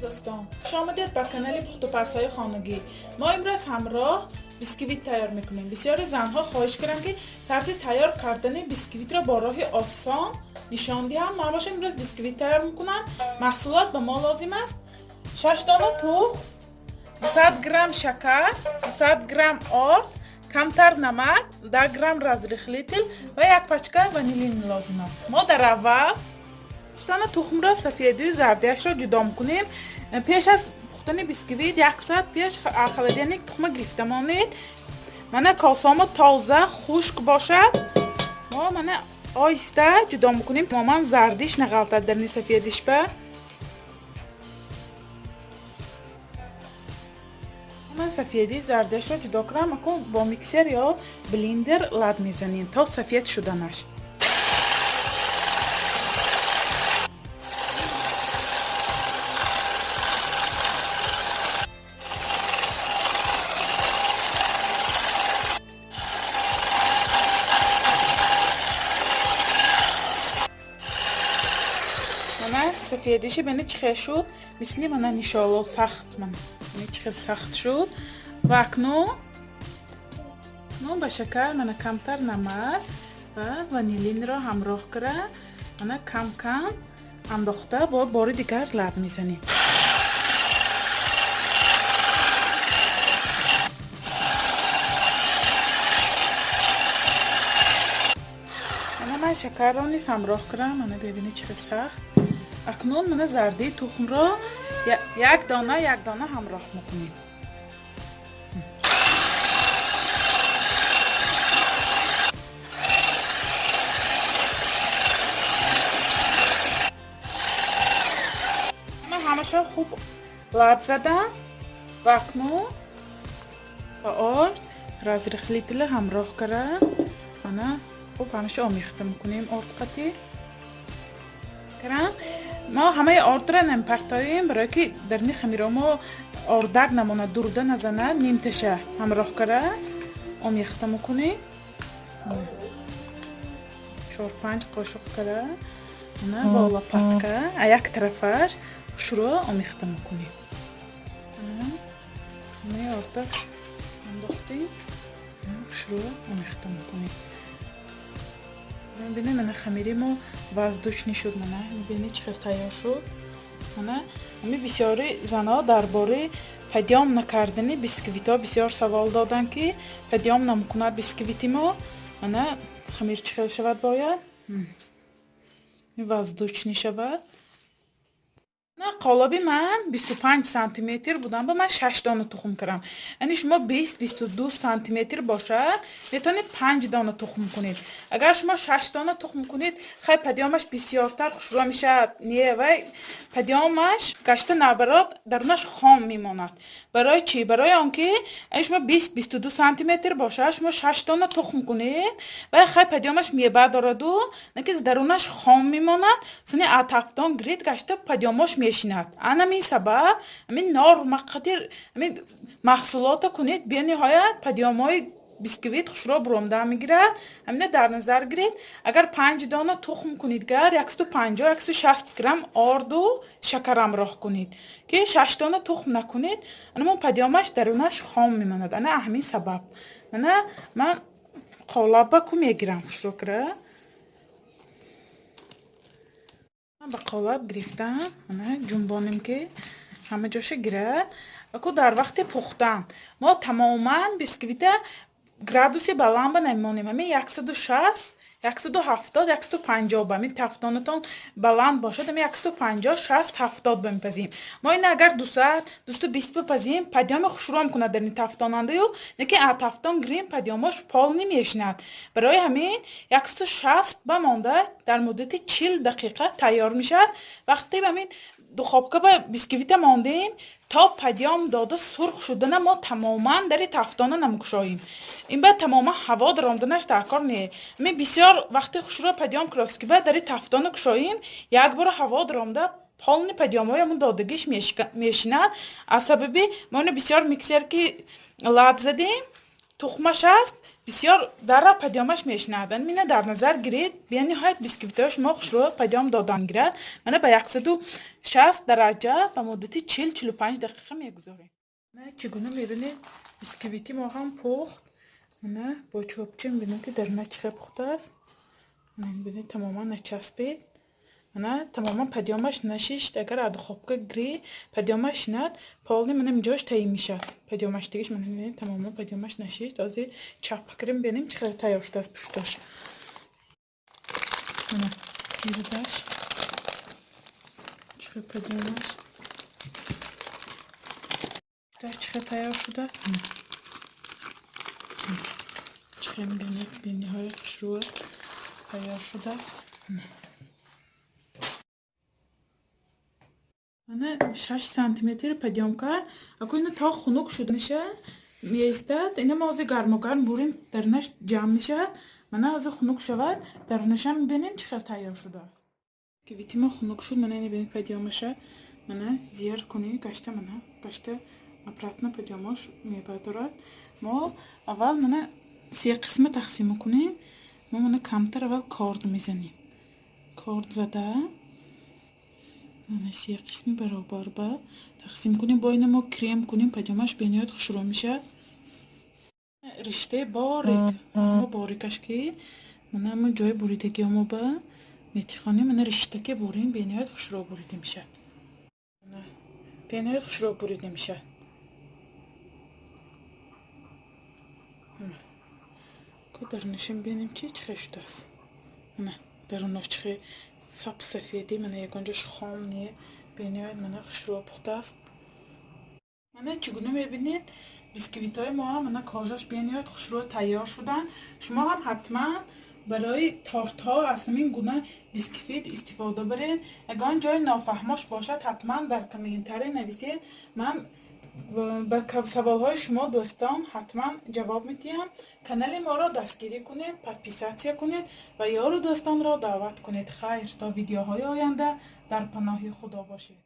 دوستان خوش آمدید به کانال پخت و پزهای خانگی. ما امروز همراه بیسکویت تیار میکنیم. بسیاری زنها خواهش کردن که طرز تیار کردن بیسکویت را با راه آسان نشان دهم. ما باشه امروز بیسکویت تیار میکنم. محصولات به ما لازم است: 6 دانه تخم، 200 گرم شکر، 200 گرم آرد، کمتر نمک، 10 گرم رزریخلیتل و یک پچکه ونیلین لازم است. ما در اول دانه تخم را سفیدی و زردیش را جدا میکنیم. پیش از پختن بیسکویت 1 ساعت پیش خلدیان یک تخم گرفته مانید. من کاسام تازه خشک باشد ما آیسته جدا میکنیم. تماما زردیش نغلطد در سفیدیش به من سفیدی زردیش را جدا کردم. اکنون با میکسر یا بلندر لد میزنیم تا سفید شده نشه. سفیدیش بینه چخه شد مثلی من انشالله سخت چخه سخت شد و اکنون به شکر من کمتر نمک و ونیلین را همراه کرده من کم کم انداخته با بار دیگر لب میزنیم. من شکر را نیز همراه کردم. من ببینید چه سخت. اکنون من زردی تخم را یک دانه همراه میکنیم. من همشه خوب لب زدم و اکنون با آرد رزریخلیتل همراه کردم. من خوب همشه آمیخته میکنیم. آرد قطعی ما همه آرد را نمیپرتاییم برای که در این خمیر ما آردک نمانه درده نزنه. نیم تشه همراه کرده آمیخته میکنیم. 4-5 قاشق کرده بالا پتکه یک طرفش شروع آمیخته میکنیم. همه آردک انداختیم شروع آمیخته میکنیم. ببینید من خمیری ما وزدوشنی شد. ببینید چقدر تیار شد. همه بسیاری زنها درباره پدیام نکردن بیسکویت ها بسیار سوال دادن که پدیام نمیکنه بیسکویت ما. خمیر چقدر شود باید وزدوشنی شود. قالبی من 25 سانتی متر بودم با من 6 دانه تخم کردم. یعنی شما 20-22 سانتی متر باشه میتونید 5 دانه تخم کنید. اگر شما 6 دانه تخم کنید خیلی پدیامش بسیارتر شروع میشه و پدیامش گشته نبراد درونش خام میماند. برای چی؟ برای آنکه شما 20-22 سانتی متر باشه شما 6 دانه تخم کنید و خیلی پدیامش میبه دارد و نکه درونش خام میماند. سنی اتفتان گرید گشته پدیامش میشیند. همین سبب همین نار مقدر همین محصولات کنید به نهایت پدیامای بیسکویت خوش را برآمده میگیره. همین در نظر گیرید اگر 5 دانه تخم کنید گر 150-160 گرم آرد و شکر همراه کنید که 6 دانه تخم نکنید اما پدیامش درونش خام میماند. انا همین سبب من قالب کو میگیرم خوش رو کرده. من به قالب گرفتم جنبانیم که همه جاش گیرد. اکو در وقت پختن ما تماما بیسکویت گرادوسی بلند نمیمانیم. همین 160-170-150 همین تفتانتان بلند باشد. همین 150-60-70 بپزیم. ما این اگر 200-220 بپزیم پدیام خوش رو میکنه در این تفتاننده و نکه تفتان گریم پدیامش پال نمیشند. برای همین 160 بمانده در مدت 40 دقیقه تیار میشد. وقتی همین دخابکه به بیسکویت ماندیم تا پدیام داده سرخ شدن ما تماما در تفتانه نمیکشاییم. این بعد تماما هوا دراندنش در کار نیه. همین بسیار وقتی خوشرو پدیام کراست که بعد در تفتانه کشاییم یک بار هوا درامده پالن پدیام های همون دادگیش میشیند. از سببی ما اینو بسیار میکسر که لد زدیم تخمش هست بسیار در پیامش میشنادن مینا در نظر گیرید به نهایت بیسکویت‌های شما خوشرو پیام دادن گیرد من به 160 درجه به مدت 40-45 دقیقه میگذاریم. نه چگونه میبینید بیسکویتی ما هم پخت. نه با چوبچه میبینید که در نچخه پخته است. نه میبینید تماما نچسبید. نه تماما پیامش نشیشت. اگر ادخوابگاه گری پیامش ند پالی من اینجاش تایی میشه پیامش دیگهش من میبینید تماما پیامش نشیشت. از چپ کریم ببینیم چقدر تیار شده است پشتش. نه میردش چقدر پیامش چقدر تیار شده است. چقدر میبینید به نهایت خوشرو تیار شده است. من 6 سانتیمتر پیام کرد. اگه اینو تا خنک شده میشه میستد اینا ما از گرم بریم درنش جمع میشه. من از خنک شود درنش هم میبینیم چقدر تیار شده است. که ویتی ما خنک شد من اینو ببین پیامشه من زیر کنی گشته من گشته اپراتنا پیامش میپردارد. ما اول من 3 قسمه تقسیم کنیم. ما من کمتر اول کارد میزنیم. کارد زده من 3 قسمی برابر با تقسیم کنیم. با این ما کریم کنیم پیامش به نهایت خوشرو میشه. رشته باریک ما باریکش که من هم جای بریدگی ما با میتخانیم من رشته که بریم به نهایت خوشرو بریده میشه. به نهایت خوشرو بریده میشه. که درنشیم ببینیم چه شده است. نه درنش چه سب سفیدی من یکانجاش خام نیه به نهایت من خوشرو پخته است. من چگونه میبینید بیسکویت های ما هم من کاجاش به نهایت خوشرو تیار شدن. شما هم حتما برای تارت ها از همین گونه بیسکویت استفاده برید. اگر جای نافهماش باشد حتما در کامنتاری نویسید. من به سوال های شما دوستان حتما جواب میدیم. کانال ما را دستگیری کنید، پادپیساتیا کنید و یار دوستان را دعوت کنید. خیر تا ویدیوهای آینده در پناه خدا باشید.